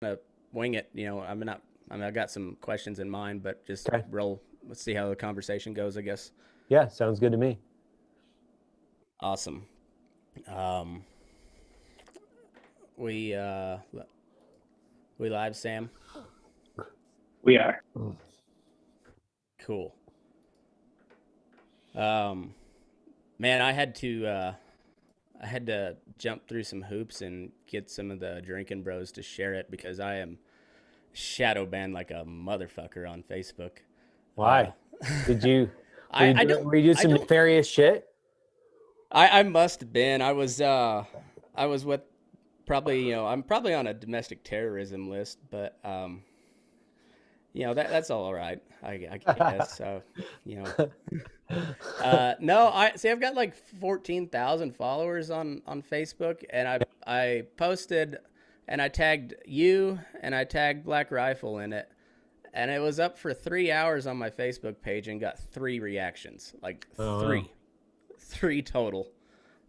gonna wing it. I'm not. I mean, I got some questions in mind, but just Okay. roll. Let's see how the conversation goes. I guess. Yeah, sounds good to me. Awesome. Um, we uh, we live, Sam. We are. Cool. Um, man, I had to jump through some hoops and get some of the drinking bros to share it because I am shadow banned like a motherfucker on Facebook. Uh, Why? Did you I I don't were you doing I some don't nefarious shit? I must have been. I was with probably I'm probably on a domestic terrorism list, but that's all right. I guess. So you know no, I see. I've got like 14,000 followers on Facebook, and I posted, and I tagged you, and I tagged Black Rifle in it, and it was up for 3 hours on my Facebook page, and got three reactions, like Oh, wow. three total,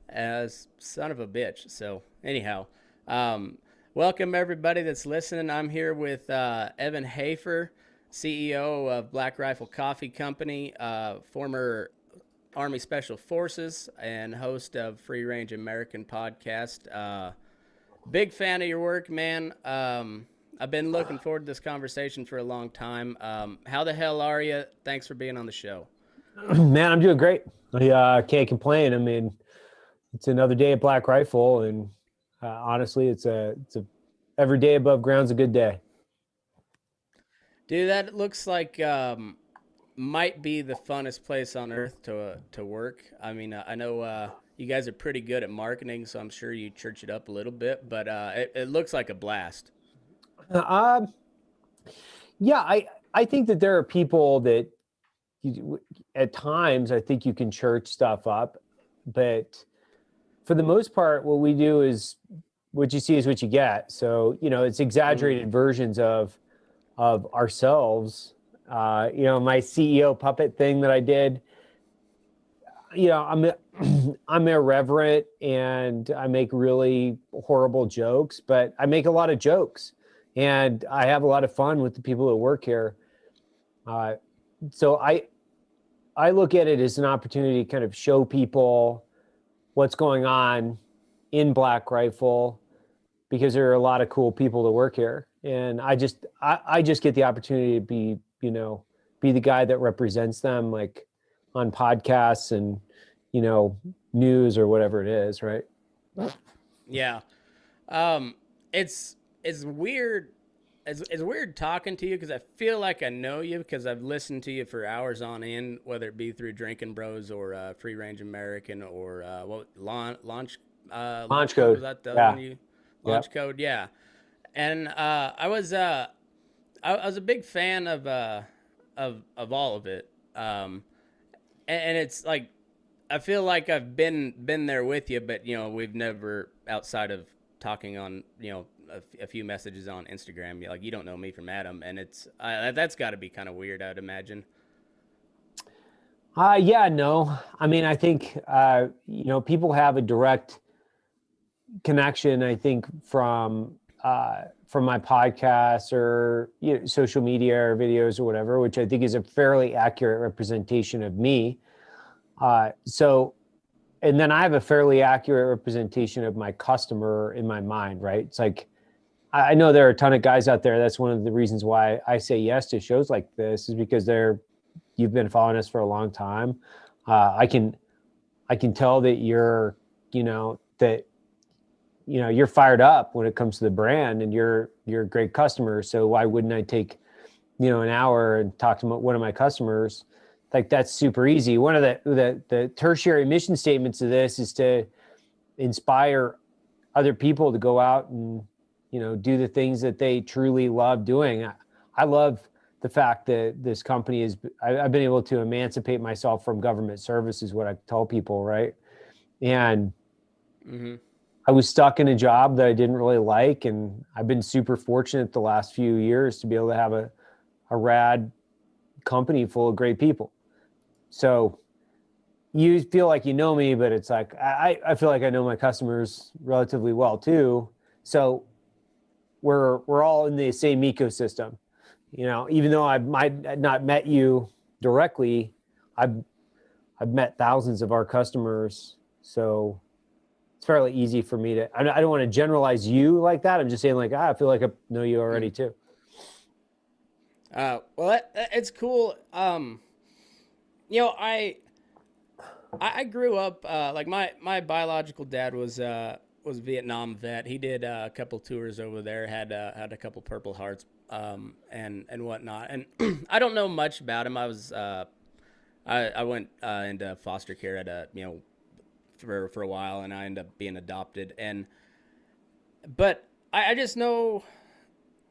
as son of a bitch. So anyhow, um, welcome everybody that's listening. I'm here with Evan Hafer, CEO of Black Rifle Coffee Company, former Army Special Forces, and host of Free Range American podcast. Big fan of your work, man. I've been looking forward to this conversation for a long time. How the hell are you? Thanks for being on the show. Man, I'm doing great. I can't complain. I mean, it's another day at Black Rifle, and honestly, it's a every day above ground's a good day. Dude, that looks like might be the funnest place on earth to work. I mean, I know you guys are pretty good at marketing, so I'm sure you church it up a little bit, but it looks like a blast. Uh, yeah, I think that there are people that at times I think you can church stuff up, but for the most part, what we do is what you see is what you get. So it's exaggerated versions of ourselves. My CEO puppet thing that I did. I'm I'm irreverent and I make really horrible jokes, but I make a lot of jokes, and I have a lot of fun with the people that work here. Uh, so I look at it as an opportunity to kind of show people what's going on in Black Rifle, because there are a lot of cool people that work here, and I just get the opportunity to be the guy that represents them, like on podcasts and news or whatever it is, right? Yeah. Um, it's weird. It's weird talking to you because I feel like I know you because I've listened to you for hours on end, whether it be through Drinking Bros or Free Range American or what launch Launch code, was code. that the other Yeah. one you Yep. launch code? Yeah. And I was a big fan of all of it. And it's like I feel like I've been there with you, but we've never outside of talking on a few messages on Instagram. Like you don't know me from Adam, and it's that's got to be kind of weird, I'd imagine. Yeah, no. I mean, I think people have a direct connection, I think, from my podcasts or social media or videos or whatever, which I think is a fairly accurate representation of me. And then I have a fairly accurate representation of my customer in my mind, right? It's like I know there are a ton of guys out there. That's one of the reasons why I say yes to shows like this, is because you've been following us for a long time. I can tell that you're fired up when it comes to the brand, and you're a great customer. So why wouldn't I take an hour and talk to one of my customers? Like, that's super easy. One of the tertiary mission statements of this is to inspire other people to go out and do the things that they truly love doing. I love the fact that this company I've been able to emancipate myself from government service, is what I tell people, right? And Mm-hmm. I was stuck in a job that I didn't really like, and I've been super fortunate the last few years to be able to have a rad company full of great people. So you feel like you know me, but it's like I feel like I know my customers relatively well too. So we're all in the same ecosystem. You know, even though I might not met you directly, I've met thousands of our customers, so it's fairly easy for me to. I don't want to generalize you like that. I'm just saying, like, I feel like I know you already too. Well, it's cool. You know, I grew up like my biological dad was Vietnam vet. He did a couple tours over there. Had a couple Purple Hearts and whatnot. And I don't know much about him. I went into foster care at for a while, and I ended up being adopted. But I just know,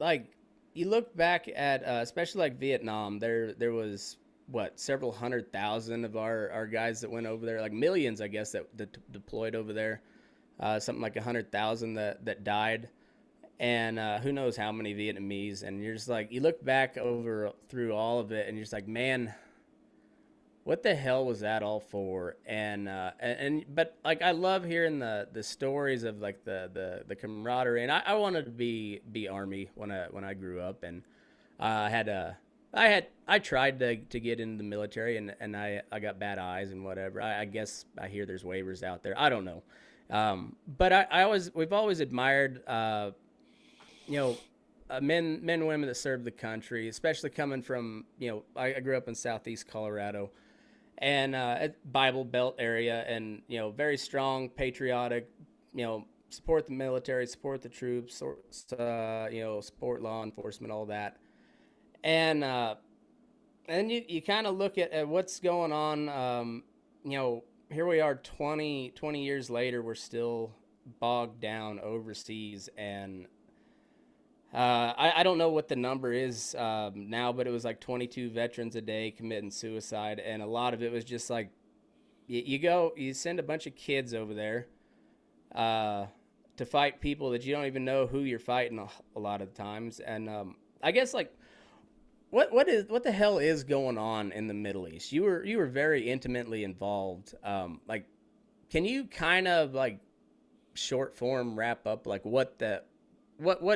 like, you look back at especially like Vietnam. There was what, several 100,000 of our guys that went over there, like millions, I guess, that deployed over there. Something like 100,000 that died, and who knows how many Vietnamese. And you're just like, you look back through all of it, and you're just like, man, what the hell was that all for? But like, I love hearing the stories of like the camaraderie, and I wanted to be Army when I grew up, and I tried to get into the military, and I got bad eyes and whatever. I guess I hear there's waivers out there. I don't know. But we've always admired, men and women that serve the country, especially coming from, I grew up in Southeast Colorado, and Bible Belt area, and very strong, patriotic, support the military, support the troops, support law enforcement, all that. And you kind of look at what's going on. Here we are 20 years later, we're still bogged down overseas. And I don't know what the number is now, but it was like 22 veterans a day committing suicide. And a lot of it was just like, you send a bunch of kids over there to fight people that you don't even know who you're fighting a lot of times. And I guess, like, what the hell is going on in the Middle East? You were very intimately involved. Like, can you kind of like short form wrap up like what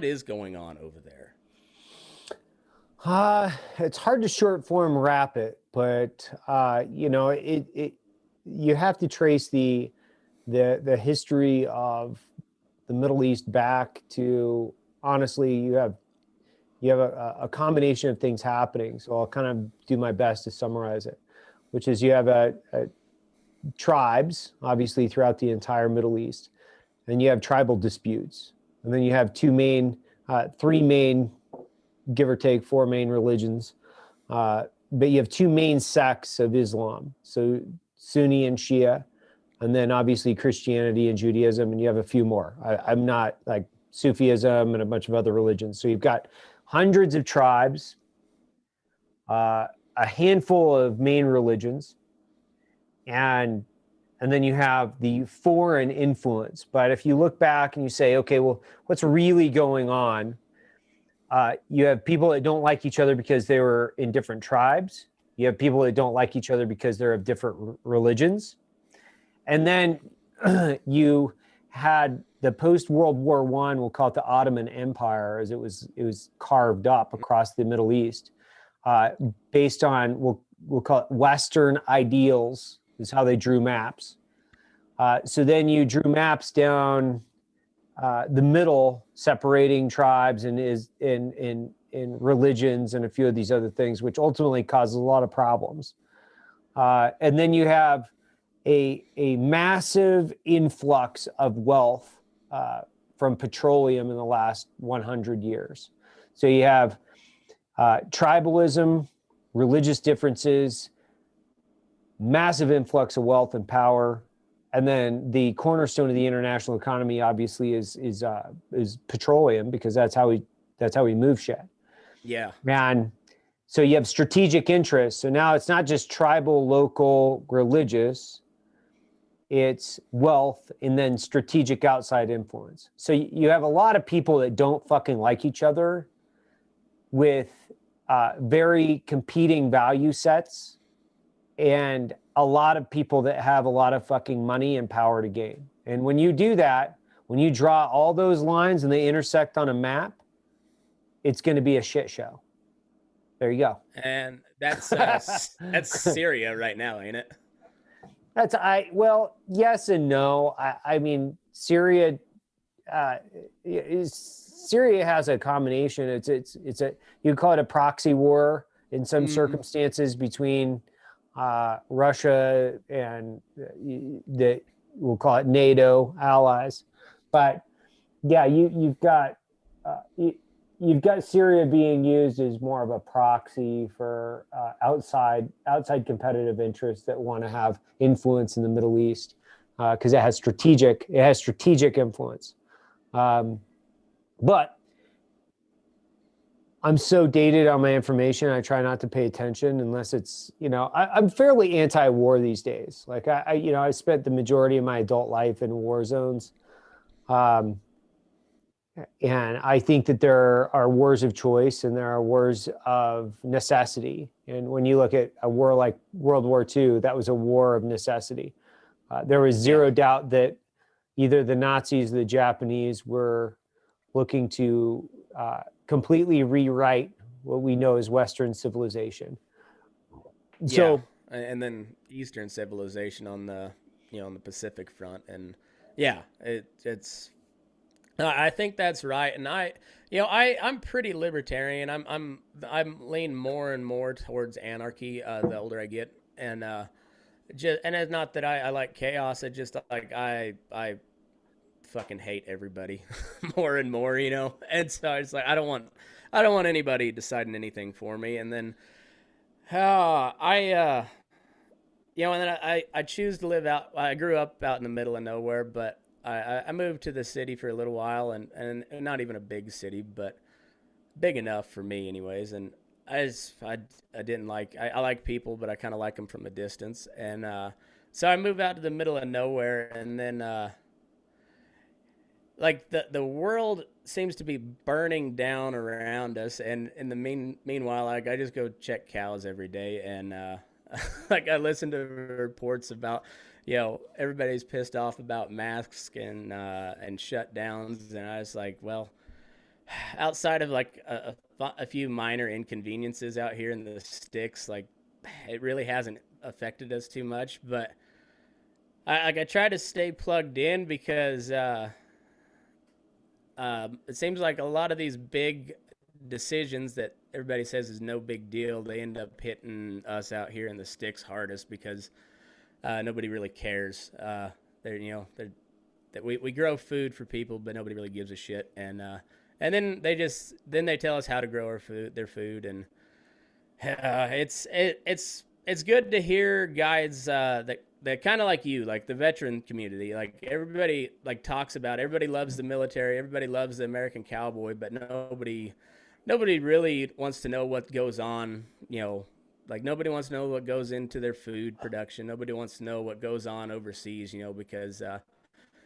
is going on over there? It's hard to short form wrap it, but you have to trace the history of the Middle East back to, honestly, you have a combination of things happening. So I'll kind of do my best to summarize it, which is you have tribes, obviously, throughout the entire Middle East, and you have tribal disputes. And then you have three main, give or take, four main religions. But you have two main sects of Islam. So Sunni and Shia, and then obviously Christianity and Judaism, and you have a few more. I'm not like Sufism and a bunch of other religions. So you've got hundreds of tribes, a handful of main religions, and then you have the foreign influence. But if you look back and you say, okay, well, what's really going on? You have people that don't like each other because they were in different tribes. You have people that don't like each other because they're of different religions. And then you had the post-World War I, we'll call it the Ottoman Empire, as it was carved up across the Middle East, based on, we'll call it Western ideals, is how they drew maps. So then you drew maps down the middle, separating tribes and in religions and a few of these other things, which ultimately causes a lot of problems. And then you have a massive influx of wealth from petroleum in the last 100 years. So you have tribalism, religious differences, massive influx of wealth and power, and then the cornerstone of the international economy obviously is petroleum, because that's how we move shit. Yeah. And so you have strategic interests. So now it's not just tribal, local, religious. It's wealth and then strategic outside influence. So you have a lot of people that don't fucking like each other with very competing value sets, and a lot of people that have a lot of fucking money and power to gain. And when you do that, when you draw all those lines and they intersect on a map, it's going to be a shit show. There you go. And that's Syria right now, ain't it? Well, yes and no. I mean, Syria Syria has a combination. It's a, you call it a proxy war in some circumstances between Russia and the, we'll call it NATO allies. But yeah, you've got Syria being used as more of a proxy for outside competitive interests that want to have influence in the Middle East, because it has strategic influence. But I'm so dated on my information, I try not to pay attention unless it's, I'm fairly anti-war these days. Like I spent the majority of my adult life in war zones. And I think that there are wars of choice and there are wars of necessity. And when you look at a war like World War II, that was a war of necessity. There was zero doubt that either the Nazis or the Japanese were looking to completely rewrite what we know as Western civilization. So, and then Eastern civilization on the, on the Pacific front. And yeah, it's, I think that's right. And I'm pretty libertarian. I'm leaning more and more towards anarchy the older I get. And and it's not that I like chaos. It's just like I fucking hate everybody more and more, And so it's like I don't want anybody deciding anything for me. And then and then I choose to live out. I grew up out in the middle of nowhere, but I moved to the city for a little while, and not even a big city, but big enough for me anyways. And I didn't like, I like people, but I kind of like them from a distance. And so I moved out to the middle of nowhere, and then like the world seems to be burning down around us. And in the meanwhile, like I just go check cows every day, and like I listen to reports about, everybody's pissed off about masks and shutdowns, and I was like, well, outside of like a few minor inconveniences out here in the sticks, like it really hasn't affected us too much. But I try to stay plugged in because it seems like a lot of these big decisions that everybody says is no big deal, they end up hitting us out here in the sticks hardest because nobody really cares. We grow food for people, but nobody really gives a shit. And then they tell us how to grow their food, and it's good to hear guys that kind of like you, like the veteran community, like everybody like talks about. Everybody loves the military. Everybody loves the American cowboy, but nobody really wants to know what goes on, like nobody wants to know what goes into their food production. Nobody wants to know what goes on overseas, because,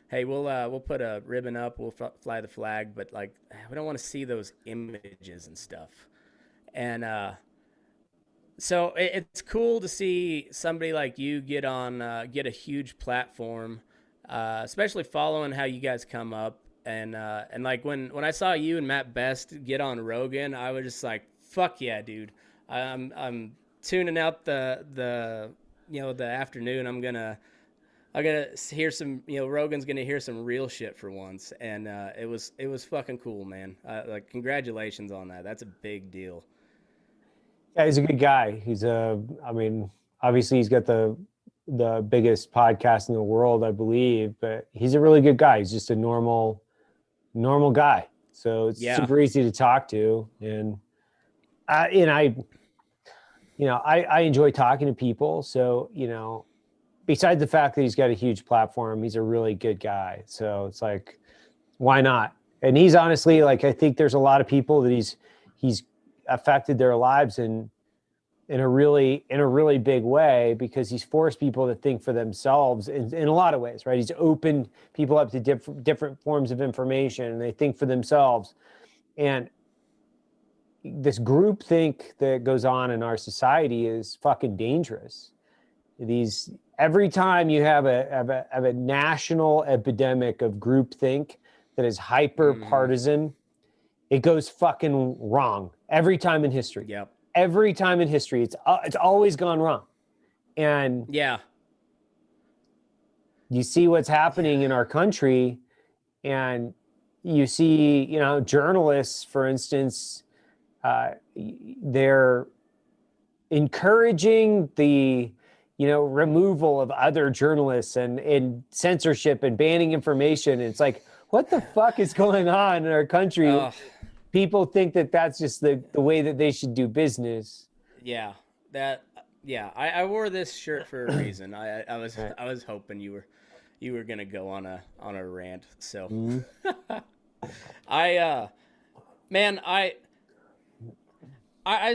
hey, we'll put a ribbon up, we'll fly the flag, but like, we don't want to see those images and stuff. And, so it's cool to see somebody like you get a huge platform, especially following how you guys come up. And like when I saw you and Matt Best get on Rogan, I was just like, fuck yeah, dude. I'm tuning out the afternoon. I'm gonna hear some, Rogan's gonna hear some real shit for once. And it was fucking cool, man. Like congratulations on that. That's a big deal. Yeah, he's a good guy. Obviously he's got the biggest podcast in the world, I believe, but he's a really good guy. He's just a normal guy. So it's super easy to talk to. And I enjoy talking to people. So, besides the fact that he's got a huge platform, he's a really good guy. So it's like, why not? And he's honestly, like, I think there's a lot of people that he's affected their lives in a really big way, because he's forced people to think for themselves in a lot of ways, right? He's opened people up to different forms of information, and they think for themselves. And this groupthink that goes on in our society is fucking dangerous. Every time you have a national epidemic of groupthink that is hyper partisan, it goes fucking wrong every time in history. Yep. Every time in history, it's always gone wrong. And Yeah. you see what's happening in our country, and you see, journalists, for instance, they're encouraging the removal of other journalists and censorship and banning information. And it's like, what the fuck is going on in our country? People think that that's just the way that they should do business. Yeah, I wore this shirt for a reason. I was hoping you were gonna go on a rant. So I've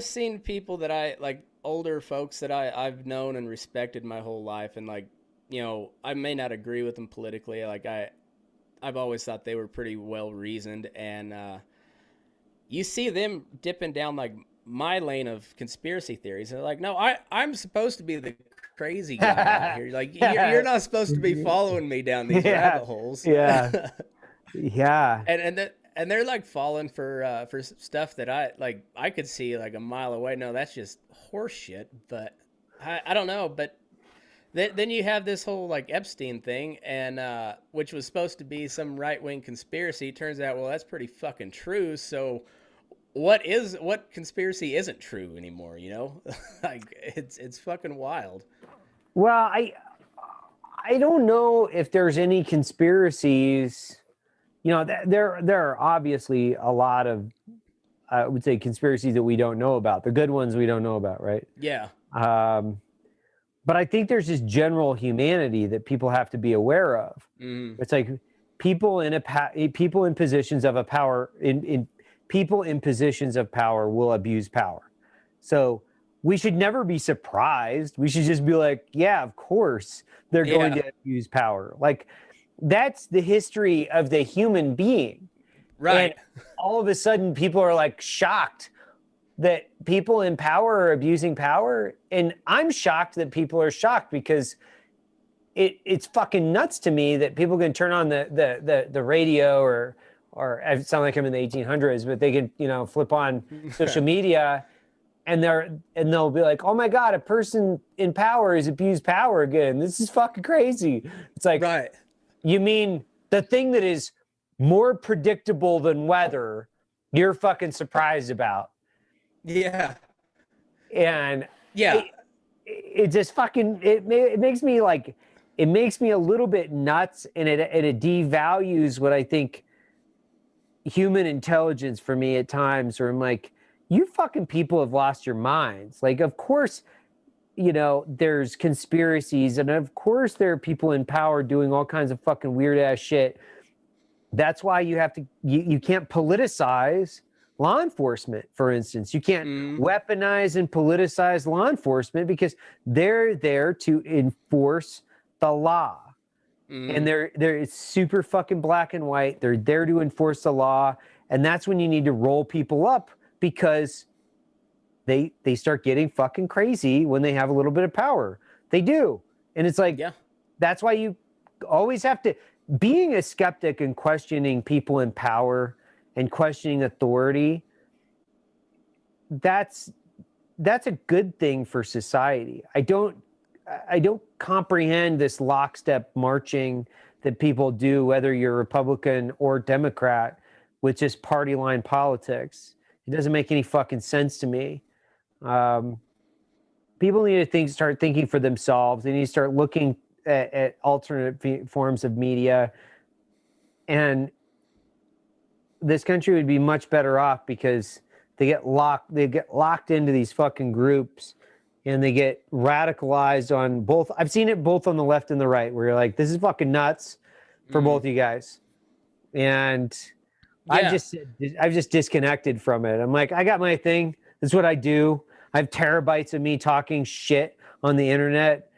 seen people that I like, older folks that I've known and respected my whole life, and like, I may not agree with them politically. Like I've always thought they were pretty well reasoned, and you see them dipping down like my lane of conspiracy theories. They're like, no, I'm supposed to be the crazy guy out here. Like you're not supposed to be following me down these rabbit holes. Yeah. Yeah. And they're like falling for stuff that I could see like a mile away. No, that's just horse shit. But I don't know. But then you have this whole like Epstein thing, and which was supposed to be some right-wing conspiracy. Turns out, well, that's pretty fucking true. So what conspiracy isn't true anymore? Like it's fucking wild. Well, I don't know if there's any conspiracies. There are obviously a lot of, I would say, conspiracies that we don't know about. The good ones we don't know about, right? Yeah. But I think there's just general humanity that people have to be aware of. Mm-hmm. It's like people in positions of a power people in positions of power will abuse power. So we should never be surprised. We should just be like, yeah, of course they're going to abuse power. Like, that's the history of the human being. Right. And all of a sudden people are like shocked that people in power are abusing power. And I'm shocked that people are shocked, because it's fucking nuts to me that people can turn on the radio or I sound like I'm in the 1800s, but they can, flip on social media and they'll be like, oh my God, a person in power has abused power again. This is fucking crazy. It's like, right. You mean the thing that is more predictable than weather, you're fucking surprised about? Yeah. And yeah, it just fucking, it makes me like, it makes me a little bit nuts, and it devalues what I think human intelligence for me at times, where I'm like, you fucking people have lost your minds. Like, of course, there's conspiracies, and of course there are people in power doing all kinds of fucking weird ass shit. That's why you have to, you can't politicize law enforcement, for instance. You can't weaponize and politicize law enforcement, because they're there to enforce the law. And it's super fucking black and white. They're there to enforce the law. And that's when you need to roll people up, because they start getting fucking crazy when they have a little bit of power. They do. And it's like, that's why you always have to, being a skeptic and questioning people in power and questioning authority, that's a good thing for society. I don't comprehend this lockstep marching that people do, whether you're Republican or Democrat, with just party line politics. It doesn't make any fucking sense to me. People need to start thinking for themselves. They need to start looking at alternate forms of media, and this country would be much better off, because they get locked into these fucking groups, and they get radicalized on both. I've seen it both on the left and the right, where you're like, this is fucking nuts for both you guys. And I've just disconnected from it. I'm like, I got my thing. This is what I do. I have terabytes of me talking shit on the internet.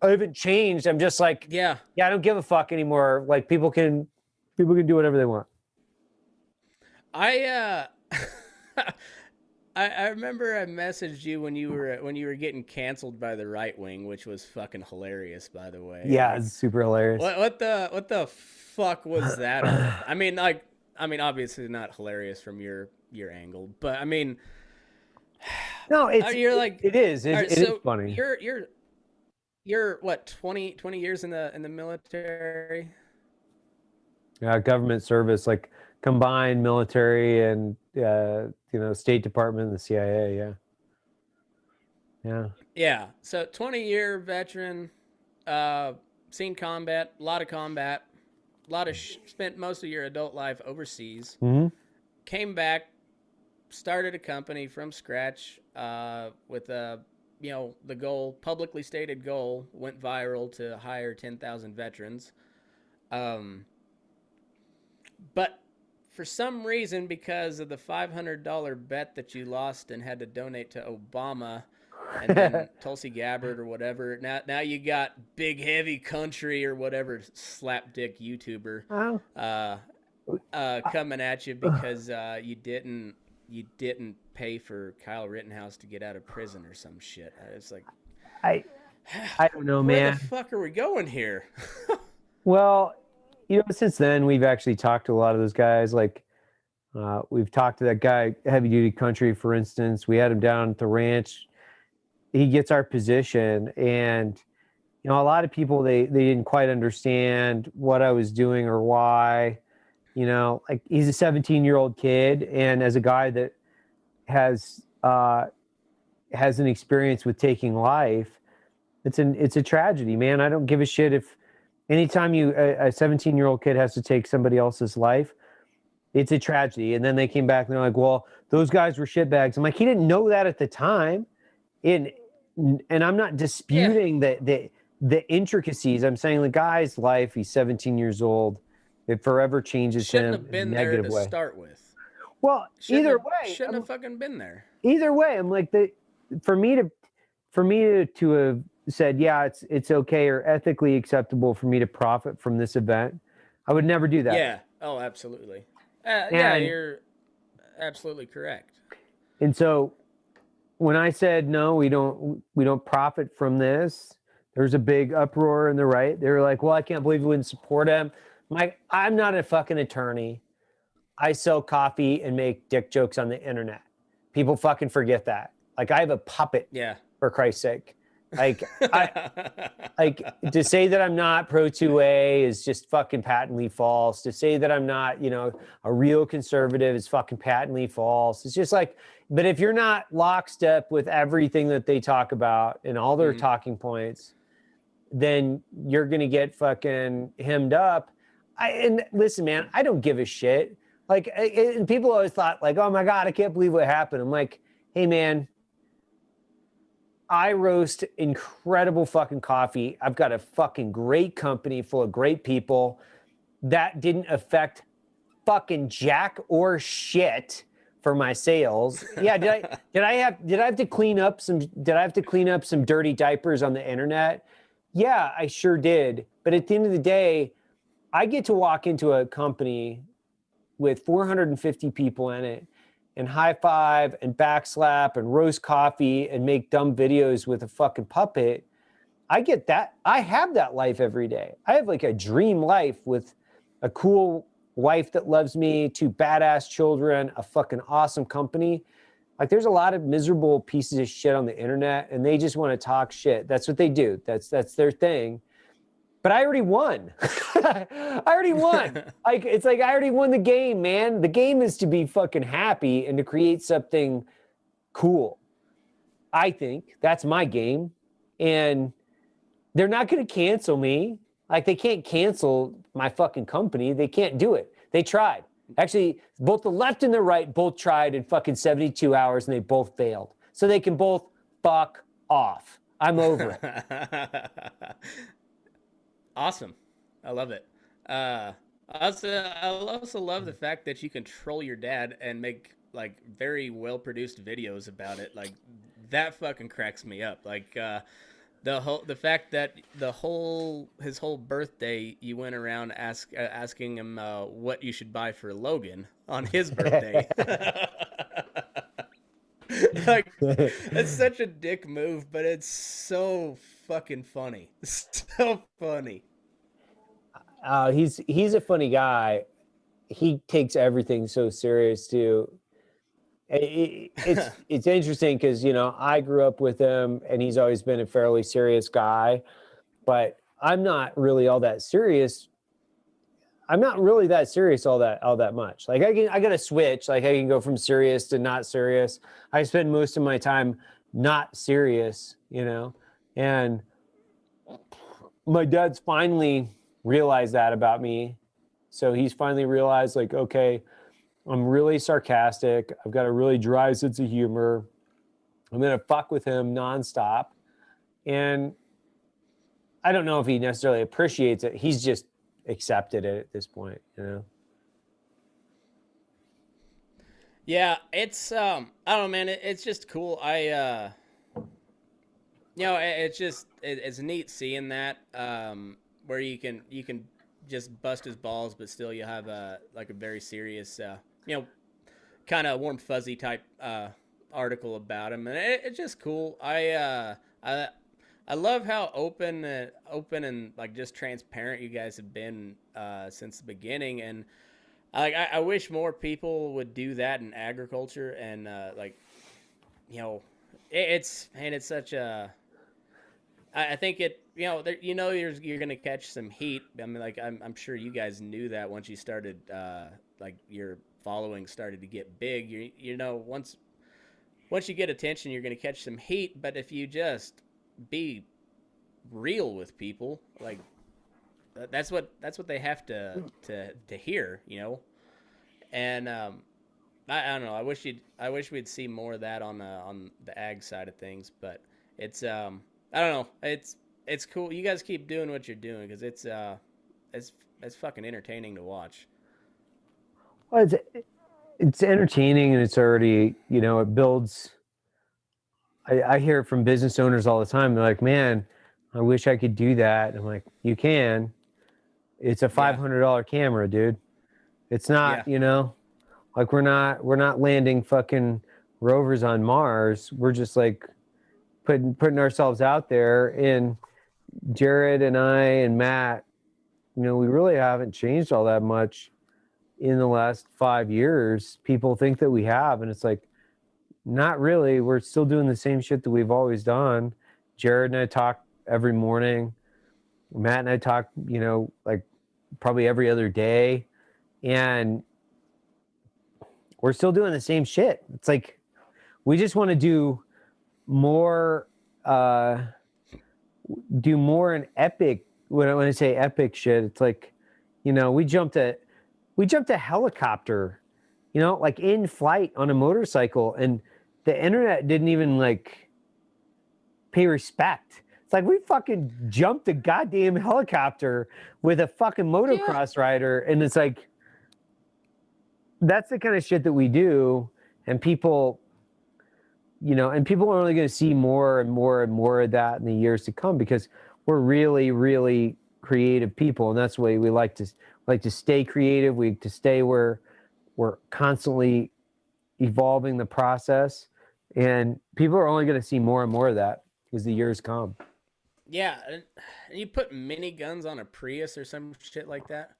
I haven't changed. I'm just like, I don't give a fuck anymore. Like, people can do whatever they want. I remember I messaged you when you were getting canceled by the right wing, which was fucking hilarious, by the way. Yeah, it's super hilarious. What the fuck was that? I mean, like, I mean, obviously not hilarious from your angle, but I mean, No, you're like, it is. all right, It is so funny. you're what, 20 years in the military? Government service, like combined military and State Department and the CIA. Yeah, yeah. Yeah. So 20-year veteran, seen combat, a lot of combat, spent most of your adult life overseas. Mm-hmm. Came back, started a company from scratch with a the goal, publicly stated goal, went viral to hire 10,000 veterans. But for some reason, because of the $500 bet that you lost and had to donate to Obama, and then Tulsi Gabbard or whatever, now you got Big Heavy Country or whatever slapdick YouTuber coming at you because you didn't pay for Kyle Rittenhouse to get out of prison or some shit. It's like, I don't know, where man. the fuck are we going here? Well, since then we've actually talked to a lot of those guys. Like, we've talked to that guy, Heavy Duty Country, for instance. We had him down at the ranch. He gets our position, and a lot of people they didn't quite understand what I was doing or why. Like, he's a 17-year-old kid, and as a guy that has an experience with taking life, it's a tragedy, man. I don't give a shit if anytime a 17-year-old kid has to take somebody else's life, it's a tragedy. And then they came back and they're like, well, those guys were shitbags. I'm like, he didn't know that at the time. And I'm not disputing the intricacies. I'm saying the guy's life, he's 17 years old. It forever changes Shouldn't him have been in a there negative to way. start with. Well, Shouldn't either have, way, shouldn't have fucking been there. Either way, I'm like, for me to have said, yeah, it's okay or ethically acceptable for me to profit from this event, I would never do that. Yeah. Oh, absolutely. Yeah, you're absolutely correct. And so when I said no, we don't profit from this, there's a big uproar in the right. They were like, well, I can't believe you wouldn't support him. I'm not a fucking attorney. I sell coffee and make dick jokes on the internet. People fucking forget that. Like, I have a puppet. Yeah. For Christ's sake. Like, to say that I'm not pro 2A is just fucking patently false. To say that I'm not, a real conservative is fucking patently false. It's just like, but if you're not lockstep with everything that they talk about and all their talking points, then you're going to get fucking hemmed up. And listen, man, I don't give a shit. Like, and people always thought, like, oh my God, I can't believe what happened. I'm like, hey, man, I roast incredible fucking coffee. I've got a fucking great company full of great people. That didn't affect fucking jack or shit for my sales. Yeah, did I have to clean up some dirty diapers on the internet? Yeah, I sure did. But at the end of the day, I get to walk into a company with 450 people in it and high five and backslap and roast coffee and make dumb videos with a fucking puppet. I get that. I have that life every day. I have like a dream life with a cool wife that loves me, 2 badass children, a fucking awesome company. Like, there's a lot of miserable pieces of shit on the internet, and they just want to talk shit. That's what they do. That's their thing. But I already won. I already won. Like, it's like I already won the game, man. The game is to be fucking happy and to create something cool. I think that's my game. And they're not going to cancel me. Like, they can't cancel my fucking company. They can't do it. They tried. Actually, both the left and the right both tried in fucking 72 hours, and they both failed. So they can both fuck off. I'm over it. Awesome. I love it. I also love the fact that you control your dad and make like very well produced videos about it. Like, that fucking cracks me up. Like, the fact that his whole birthday you went around asking him what you should buy for Logan on his birthday. Like, it's such a dick move, but it's so fucking funny. So funny. He's a funny guy. he takes everything so serious too. It's interesting because, you know, I grew up with him and he's always been a fairly serious guy, but I'm not really all that serious. I'm not really that serious all that much. Like I gotta switch. Like I can go from serious to not serious. I spend most of my time not serious, you know. And my dad's finally realized that about me. So he's finally realized, like, okay, I'm really sarcastic. I've got a really dry sense of humor. I'm gonna fuck with him nonstop. And I don't know if he necessarily appreciates it. He's just accepted it at this point, you know. Yeah, it's I don't know, man. It's just cool. It's neat seeing that where you can just bust his balls, but still you have a like a very serious kind of warm fuzzy type article about him, and it's just cool. I love how open and like just transparent you guys have been since the beginning, and I wish more people would do that in agriculture, and you know, it's such a. I think it you're gonna catch some heat. I mean, like I'm sure you guys knew that once you started like your following started to get big. You know once you get attention, you're gonna catch some heat. But if you just be real with people, like that's what they have to hear, you know. And I don't know. I wish we'd see more of that on the ag side of things. But it's I don't know. It's cool. You guys keep doing what you're doing because it's fucking entertaining to watch. Well, it's entertaining and it's already, you know, it builds. I hear it from business owners all the time. They're like, man, I wish I could do that. And I'm like, you can. It's a $500 camera, dude. It's not, Yeah. you know, like we're not landing fucking rovers on Mars. We're just like putting ourselves out there. And Jared and I and Matt, you know, we really haven't changed all that much in the last 5 years. People think that we have, and it's like, not really. We're still doing the same shit that we've always done. Jared and I talk every morning. Matt and I talk, you know, like probably every other day. And we're still doing the same shit. It's like we just want to do more in epic. When I say epic shit, it's like, you know, we jumped a helicopter, you know, like in flight on a motorcycle, and the internet didn't even like pay respect. It's like we fucking jumped a goddamn helicopter with a fucking motocross rider, and it's like that's the kind of shit that we do, and people, you know, and people are only going to see more and more and more of that in the years to come because we're really, really creative people, and that's the way we like to stay creative. We like to stay where we're constantly evolving the process, and people are only going to see more and more of that as the years come. Yeah, and you put miniguns on a Prius or some shit like that.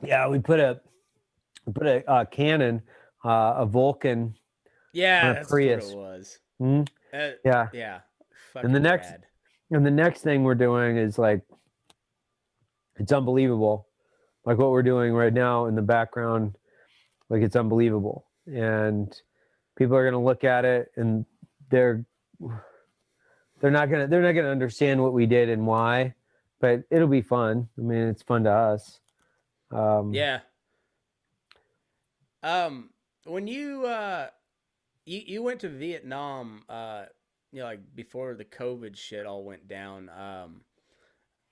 Yeah, we put a cannon, a Vulcan, Yeah, on a that's Prius. what it was. Mm-hmm. Yeah, yeah. and the next thing we're doing is like, it's unbelievable. Like what we're doing right now in the background, like it's unbelievable, and people are gonna look at it and they're not gonna understand what we did and why, but it'll be fun. I mean, it's fun to us. Yeah. When you went to Vietnam, like before the COVID shit all went down,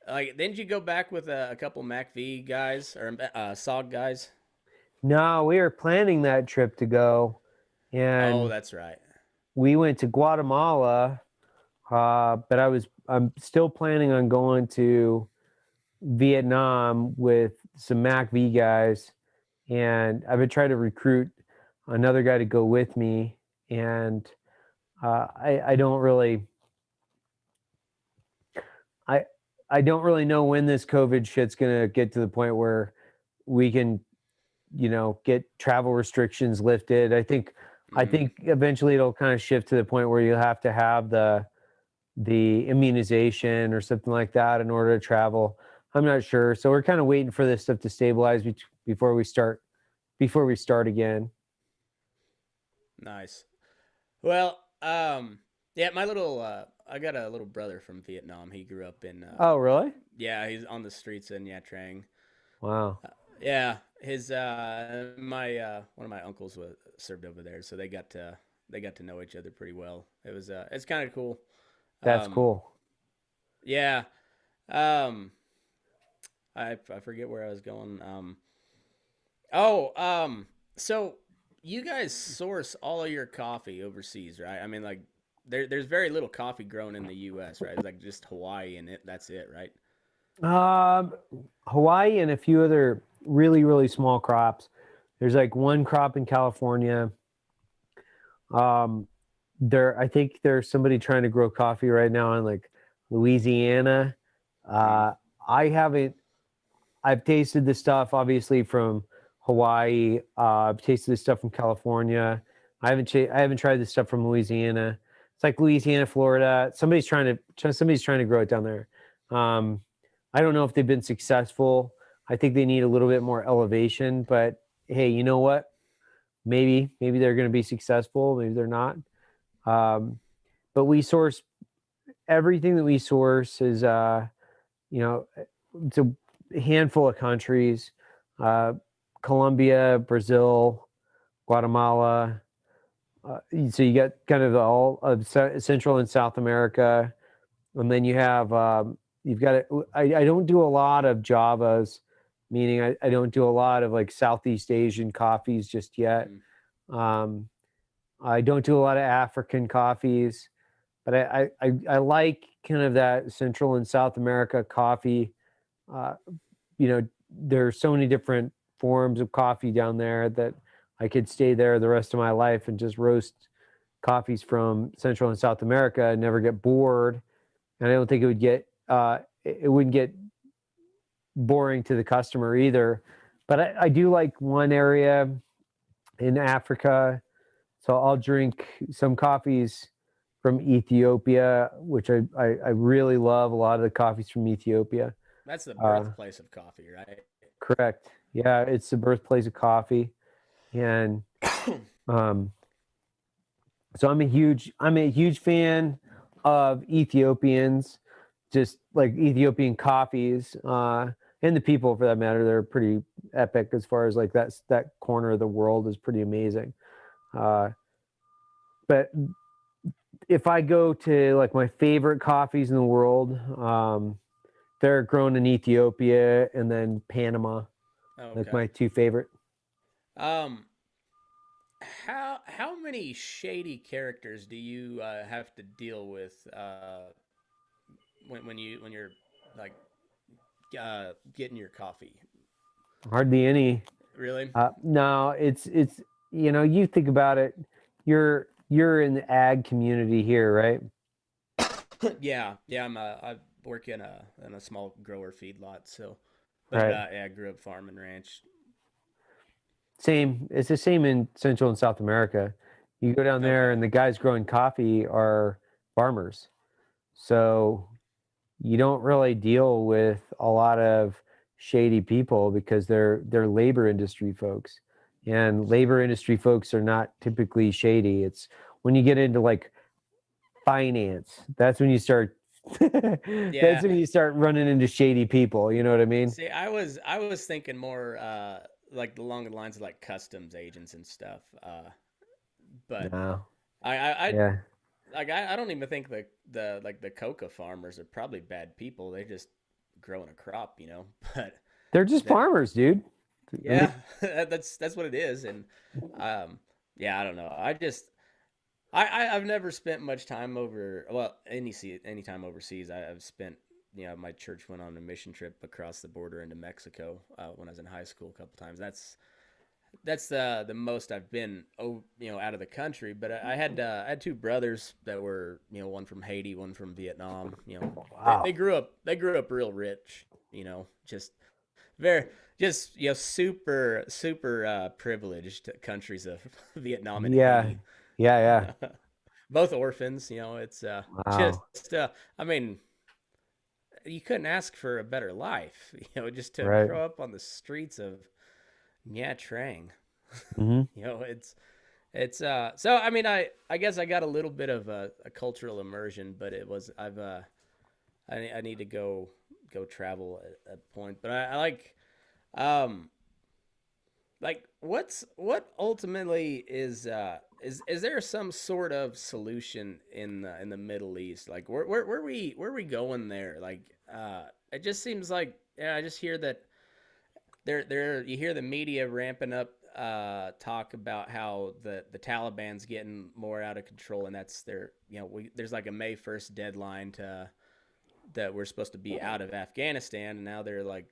like didn't you go back with a couple MacV guys or SOG guys? No, we were planning that trip to go, Oh, and that's right. we went to Guatemala, but I'm still planning on going to Vietnam with some MacV guys, and I've been trying to recruit another guy to go with me, and I don't really I don't really know when this COVID shit's gonna get to the point where we can get travel restrictions lifted. I think eventually it'll kind of shift to the point where you have to have the immunization or something like that in order to travel. I'm not sure. So we're kind of waiting for this stuff to stabilize before we start again. Nice. Well, yeah, my little I got a little brother from Vietnam. He grew up in Oh, really? yeah, he's on the streets in Nha Trang. Wow. Yeah, his my one of my uncles was served over there, so they got to know each other pretty well. It's kind of cool. That's Um, cool. yeah. Um, I forget where I was going. Oh, so you guys source all of your coffee overseas, right? I mean, like there's very little coffee grown in the U.S., right? It's like just Hawaii and that's it, right? Um, Hawaii and a few other really, really small crops. There's like one crop in California. Um, I think there's somebody trying to grow coffee right now in like Louisiana. Mm. Uh, I haven't. I've tasted the stuff obviously from Hawaii. I've tasted the stuff from California. I haven't tried the stuff from Louisiana. It's like Louisiana, Florida. Somebody's trying to grow it down there. Um, I don't know if they've been successful. I think they need a little bit more elevation, but hey, you know what? Maybe they're going to be successful. Maybe they're not. Um, but we source everything that we source is you know it's a handful of countries: uh, Colombia, Brazil, Guatemala. So you got kind of all of Central and South America, and then you have you've got. I don't do a lot of Javas, meaning I don't do a lot of like Southeast Asian coffees just yet. Mm. Um, I don't do a lot of African coffees, but I like kind of that Central and South America coffee. Uh, there are so many different forms of coffee down there that I could stay there the rest of my life and just roast coffees from Central and South America and never get bored. And I don't think it wouldn't get boring to the customer either. But I do like one area in Africa. So I'll drink some coffees from Ethiopia, which I really love a lot of the coffees from Ethiopia. That's the Uh, birthplace of coffee, right? Correct. Yeah, it's the birthplace of coffee. And um, so I'm a huge fan of Ethiopians, just like Ethiopian coffees, and the people for that matter. They're pretty epic as far as like that corner of the world is pretty amazing. Uh, but if I go to like my favorite coffees in the world, they're grown in Ethiopia and then Panama, like Okay. my two favorite. Um, how many shady characters do you have to deal with when you're like getting your coffee? Hardly any. Really? No, it's you think about it. You're in the ag community here, right? Yeah, yeah. I work in a small grower feedlot, so but Right. yeah, I grew up farm and ranch. Same. It's the same in Central and South America. You go down there, Okay. and the guys growing coffee are farmers. So you don't really deal with a lot of shady people because they're labor industry folks. And labor industry folks are not typically shady. It's when you get into like finance, that's when you start that's Yeah. when you start running into shady people, you know what I mean? See, I was thinking more like along the lines of like customs agents and stuff. But No. I Yeah. like I don't even think the like the coca farmers are probably bad people. They just growing a crop, you know. But They're just that farmers, dude. I mean, yeah, that's what it is. And yeah, I don't know. I've never spent much time over well any time overseas. I've spent my church went on a mission trip across the border into Mexico when I was in high school a couple times. That's the most I've been out of the country. But I had two brothers that were one from Haiti, one from Vietnam. They wow. grew up real rich. Just very just super privileged countries of Vietnam and Yeah, Haiti. yeah. Both orphans. It's Wow. just I mean, you couldn't ask for a better life. Just to Right. grow up on the streets of Nha Trang. Hmm. It's so I mean I guess I got a little bit of a cultural immersion, but it was I need to go travel at a point, but I um what ultimately is there some sort of solution in the Middle East? Like where we going there? Like it just seems like, yeah, I just hear that there you hear the media ramping up talk about how the Taliban's getting more out of control, and that's their, there's like a May 1st deadline to that we're supposed to be out of Afghanistan, and now they're like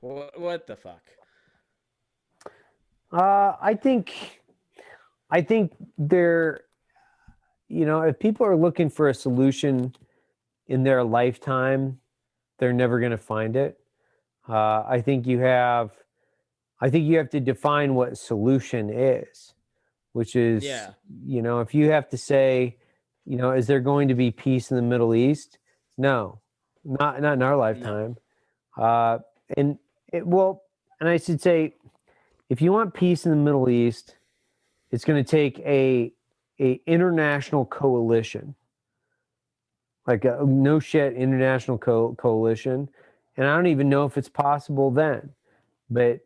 what the fuck? I think they're, if people are looking for a solution in their lifetime, they're never going to find it. I think you have to define what solution is, which is, Yeah. if you have to say, is there going to be peace in the Middle East? No, not in our No. lifetime. Uh, and it will, and I should say, if you want peace in the Middle East, it's going to take a international coalition, like a no shit international coalition, and I don't even know if it's possible then. But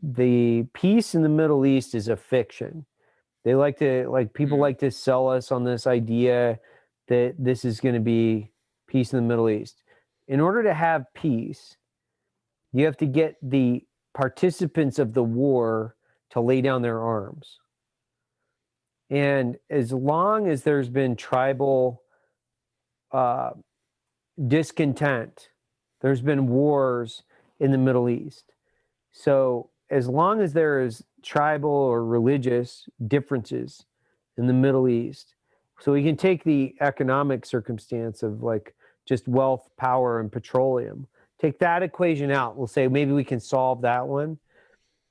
the peace in the Middle East is a fiction. They people Mm. like to sell us on this idea that this is going to be peace in the Middle East. In order to have peace, you have to get the participants of the war to lay down their arms. And as long as there's been tribal uh, discontent, there's been wars in the Middle East. So as long as there is tribal or religious differences in the Middle East, so we can take the economic circumstance of like just wealth, power, and petroleum, take that equation out. We'll say maybe we can solve that one,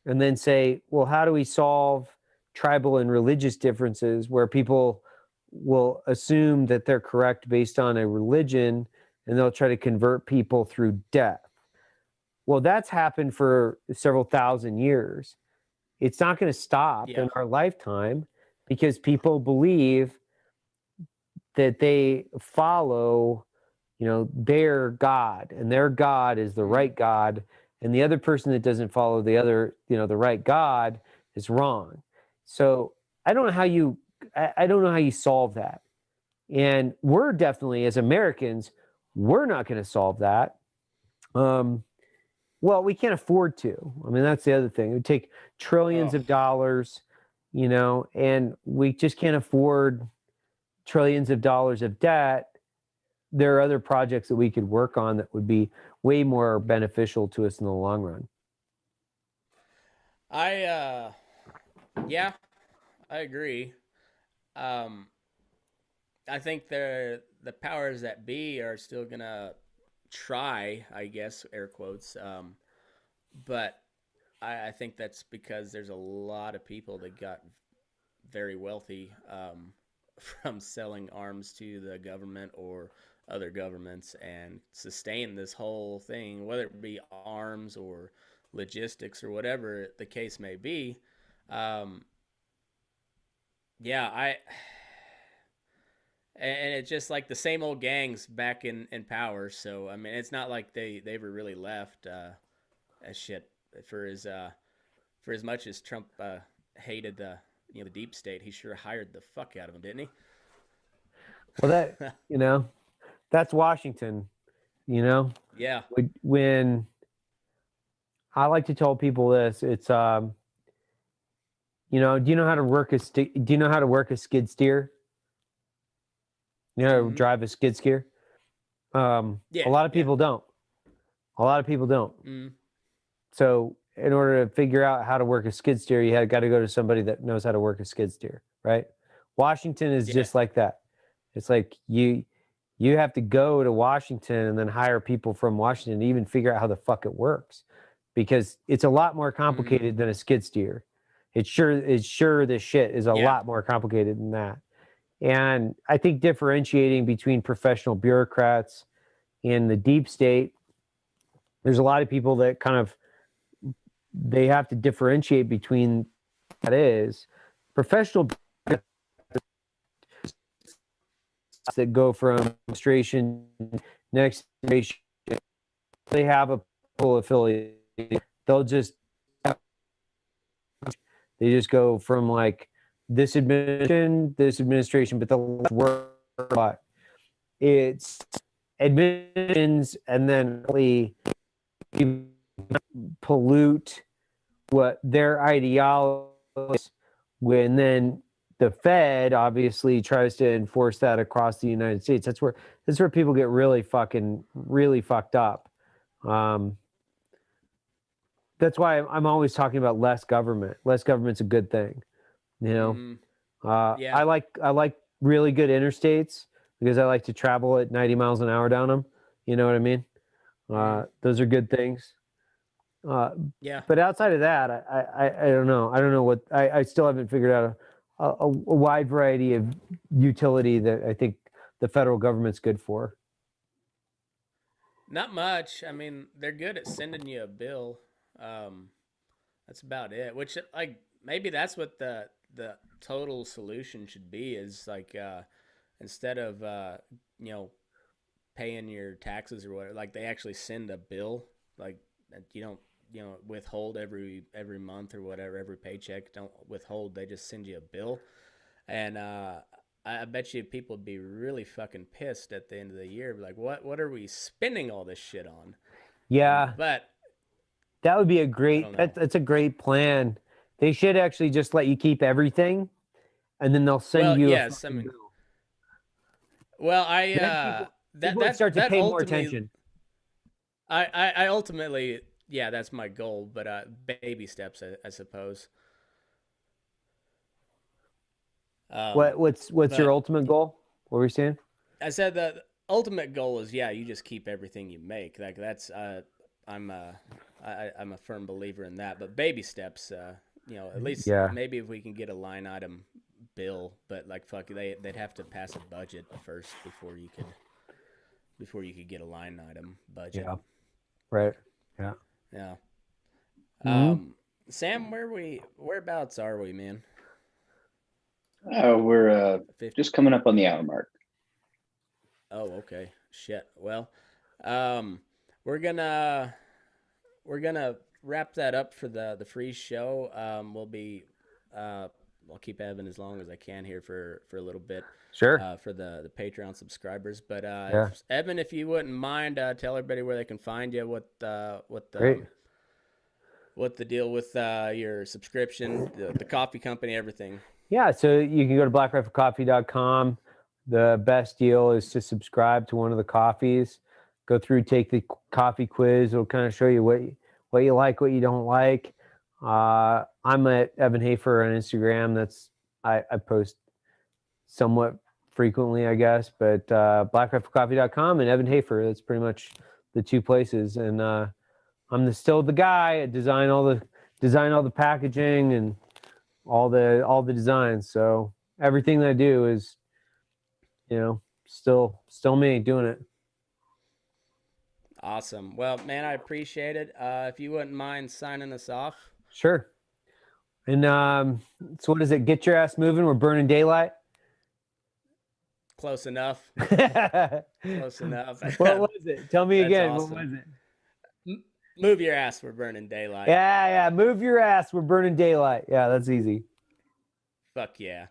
and then say, well, how do we solve tribal and religious differences where people will assume that they're correct based on a religion and they'll try to convert people through death? Well, that's happened for several thousand years. It's not going to stop Yeah. in our lifetime because people believe that they follow, their God, and their God is the Mm. right God, and the other person that doesn't follow the right God is wrong. So I don't know how you, I don't know how you solve that. And we're definitely, as Americans, we're not going to solve that. Well, we can't afford to. I mean, that's the other thing. It would take trillions Oh. of dollars, and we just can't afford trillions of dollars of debt. There are other projects that we could work on that would be way more beneficial to us in the long run. I yeah, I agree. Um I think the powers that be are still gonna try, I guess, air quotes. But I think that's because there's a lot of people that got very wealthy from selling arms to the government or other governments and sustain this whole thing, whether it be arms or logistics or whatever the case may be. Um, yeah, and it's just like the same old gangs back in power. So I mean, it's not like they ever really left as shit for as much as Trump hated the deep state. He sure hired the fuck out of them, didn't Well, that's Washington. You know, Yeah. when I like to tell people this, it's do you know how to work do you know how to work a skid steer? You know how to Mm-hmm. drive a skid steer? A Yeah. lot of Yeah. people don't. A lot of people don't. Mm. So in order to figure out how to work a skid steer, you got to go to somebody that knows how to work a skid steer, right? Washington is Yeah. just like that. It's like you You have to go to Washington and then hire people from Washington to even figure out how the fuck it works, because it's a lot more complicated than a skid steer. It's sure this shit is a lot more complicated than that. And I think differentiating between professional bureaucrats and the deep state, there's a lot of people that kind of, they have to differentiate between that is professional that go from administration next administration. They have a full affiliate. They'll just go from like this administration, but they'll work a lot. It's administrations, and then pollute what their ideology is, when then the Fed obviously tries to enforce that across the United States. That's where people get really fucked up. That's why I'm always talking about less government. Less government's a good thing, you know. I like really good interstates because I like to travel at 90 miles an hour down them. You know what I mean? Those are good things. But outside of that, I don't know. I don't know what I still haven't figured out a wide variety of utility that I think the federal government's good for. Not much. I mean, they're good at sending you a bill. That's about it. Which, like, maybe that's what the total solution should be, is like, instead of paying your taxes or whatever, like they actually send a bill, like you don't withhold every month or whatever, every paycheck, don't withhold, they just send you a bill. And I bet you people would be really fucking pissed at the end of the year, like, what are we spending all this shit on? But that would be a great, that's a great plan. They should actually just let you keep everything, and then they'll send you a fucking bill. Well, people would start to pay more attention. I ultimately, that's my goal, but baby steps, I suppose. What's your ultimate goal? What were you saying? I said the ultimate goal is, you just keep everything you make. Like that's I'm a firm believer in that. But baby steps, at least maybe if we can get a line item bill, but like fuck, they'd have to pass a budget first before you could get a line item budget. Yeah. Right. Yeah. Yeah. Sam, whereabouts are we, man? We're just coming up on the hour mark. Oh, okay. Shit. Well, we're gonna wrap that up for the free show. I'll keep Evan as long as I can here for a little bit. Sure. For the Patreon subscribers, but Evan, if you wouldn't mind, tell everybody where they can find you, what the deal with your subscription, the coffee company, everything. Yeah, so you can go to blackriflecoffee.com. The best deal is to subscribe to one of the coffees. Go through, take the coffee quiz. It'll kind of show you what you like, what you don't like. I'm at Evan Hafer on Instagram. I post somewhat frequently, I guess, but blackriflecoffee.com and Evan Hafer. That's pretty much the two places. And I'm still the guy. I design all the packaging and all the designs. So everything that I do is, still me doing it. Awesome. Well, man, I appreciate it. If you wouldn't mind signing us off. Sure. And so what is it? Get your ass moving. We're burning daylight. Close enough. Close enough. What was it? Tell me again. Awesome. What was it? Move your ass. We're burning daylight. Yeah. Move your ass. We're burning daylight. Yeah, that's easy. Fuck yeah.